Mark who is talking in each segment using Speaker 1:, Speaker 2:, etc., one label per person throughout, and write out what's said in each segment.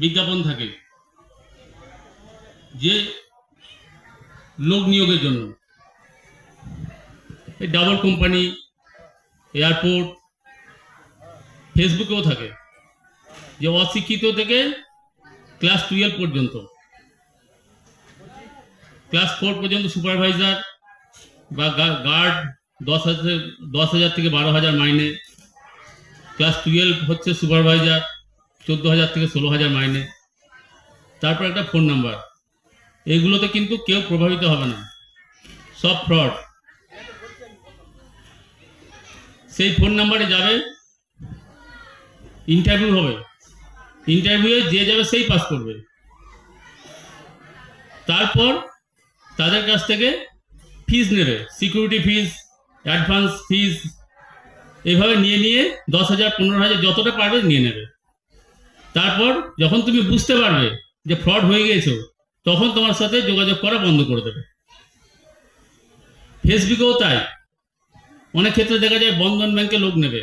Speaker 1: বিজ্ঞাপন থাকে যে লোক নিয়োগের জন্য, এই ডাবল কোম্পানি, এয়ারপোর্ট, ফেসবুকেও থাকে যে অশিক্ষিত থেকে ক্লাস 12 পর্যন্ত, ক্লাস 4 পর্যন্ত সুপারভাইজার বা গার্ড 10,000 থেকে 12,000 মাইনে, ক্লাস 12 হচ্ছে সুপারভাইজার 14,000 থেকে 16,000 মাইনে, তারপর একটা ফোন নাম্বার। এইগুলোতে কিন্তু কেউ প্রভাবিত হবে না, সব ফ্রড। সেই ফোন নাম্বারে যাবে, ইন্টারভিউ হবে, ইন্টারভিউয়ে যে যাবে সেই পাস করবে। তারপর তাদের কাছ থেকে ফিজ নেবে, সিকিউরিটি ফিজ, অ্যাডভান্স ফিজ, এইভাবে নিয়ে 10,000 15,000 যতটা পারবে নিয়ে নেবে। তারপর যখন তুমি বুঝতে পারবে যে ফ্রড হয়ে গিয়েছো, তখন তোমার সাথে যোগাযোগ করা বন্ধ করে দেবে। ফেসবুকেও তাই, অনেক ক্ষেত্রে দেখা যায় বন্ধন ব্যাংকে লোক নেবে,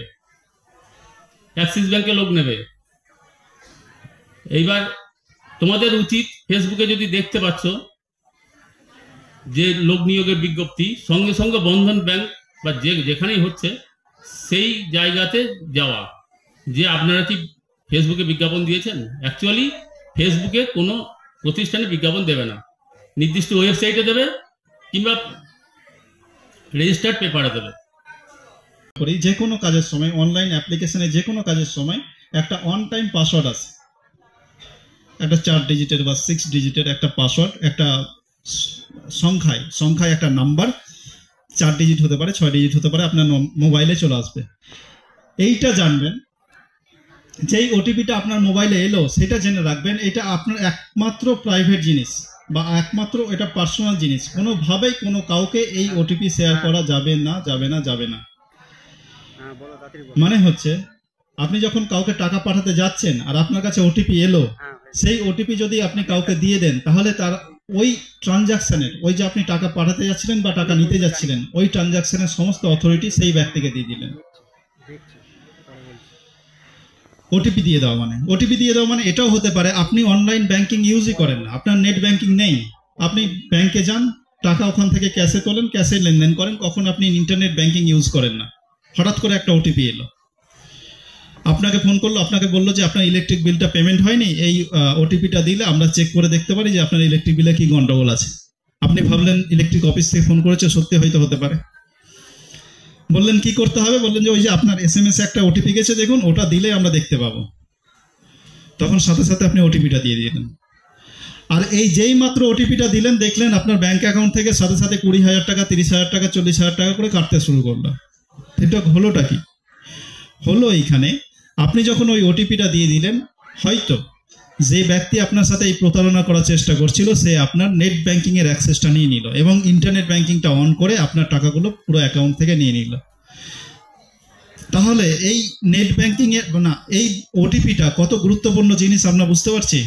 Speaker 1: অ্যাক্সিস ব্যাংকে লোক নেবে। এইবার তোমাদের উচিত ফেসবুকে যদি দেখতে পাচ্ছ যে লোক নিয়োগের বিজ্ঞপ্তি, সঙ্গে সঙ্গে বন্ধন ব্যাংক বা যেখানেই হচ্ছে সেই জায়গাতে যাওয়া, যে আপনারা কি ফেসবুকে বিজ্ঞাপন দিয়েছেন। অ্যাকচুয়ালি ফেসবুকে কোনো প্রতিষ্ঠানে বিজ্ঞাপন দেবে না, নির্দিষ্ট ওয়েবসাইটে দেবে কিংবা রেজিস্টার্ড পেপারে দেবে।
Speaker 2: যে কোনো কাজের সময়, অনলাইন অ্যাপ্লিকেশনে যে কোনো কাজের সময় একটা অন টাইম পাসওয়ার্ড আছে, একটা 4 ডিজিটের বা 6 ডিজিটের একটা পাসওয়ার্ড, একটা সংখ্যায় একটা নাম্বার, 4 ডিজিট হতে পারে, 6 ডিজিট হতে পারে, আপনার মোবাইলে চলে আসবে। এইটা জানবেন, যেই ওটিপিটা আপনার মোবাইলে এলো সেটা জেনে রাখবেন, এটা আপনার একমাত্র প্রাইভেট জিনিস বা একমাত্র এটা পার্সোনাল জিনিস। কোনোভাবেই কোনো কাউকে এই ওটিপি শেয়ার করা যাবে না, যাবে না, যাবে না। মানে হচ্ছে আপনি যখন কাউকে টাকা পাঠাতে যাচ্ছেন আর আপনার কাছে ওটিপি এলো, সেই ওটিপি যদি আপনি কাউকে দিয়ে দেন, তাহলে তার ওই ট্রানজাকশনের, ওই যে আপনি টাকা পাঠাতে যাচ্ছিলেন বা টাকা নিতে যাচ্ছিলেন, ওই ট্রানজাকশনের সমস্ত অথরিটি সেই ব্যক্তিকে দিয়ে দিলেন। ওটিপি দিয়ে দেওয়া মানে এটাও হতে পারে আপনি অনলাইন ব্যাংকিং ইউজই করেন না, আপনার নেট ব্যাংকিং নেই, আপনি ব্যাংকে যান, টাকা ওখান থেকে ক্যাশে তোলেন, ক্যাশে লেনদেন করেন, কখন আপনি ইন্টারনেট ব্যাংকিং ইউজ করেন না। হঠাৎ করে একটা ওটিপি এলো, আপনাকে ফোন করলো, আপনাকে বললো যে আপনার ইলেকট্রিক বিলটা পেমেন্ট হয়নি, এই ওটিপিটা দিলে আমরা চেক করে দেখতে পারি যে আপনার ইলেকট্রিক বিলে কি গন্ডগোল আছে। আপনি ভাবলেন ইলেকট্রিক অফিস থেকে ফোন করেছে, সত্যি হয়তো হতে পারে। বললেন কি করতে হবে, বললেন যে ওই যে আপনার SMS এ একটা ওটিপি গেছে, দেখুন ওটা দিলে আমরা দেখতে পাবো। তখন সাথে সাথে আপনি ওটিপিটা দিয়ে দিলেন, আর এই যেই মাত্র ওটিপিটা দিলেন, দেখলেন আপনার ব্যাংক অ্যাকাউন্ট থেকে সাথে সাথে 20,000 টাকা, 30,000 টাকা, 40,000 টাকা করে কাটতে শুরু করলো। এটা হলোটা কি হলো? এইখানে আপনি যখন ওই ওটিপিটা দিয়ে দিলেন, হয়তো যে ব্যক্তি আপনার সাথে এই প্রতারণা করার চেষ্টা করছিল, সে আপনার নেট ব্যাংকিং এর অ্যাক্সেসটা নিয়ে নিল এবং ইন্টারনেট ব্যাংকিংটা অন করে আপনার টাকাগুলো পুরো অ্যাকাউন্ট থেকে নিয়ে নিল। তাহলে এই নেট ব্যাংকিং এর না, এই ওটিপিটা কত গুরুত্বপূর্ণ জিনিস আমরা বুঝতে পারছি।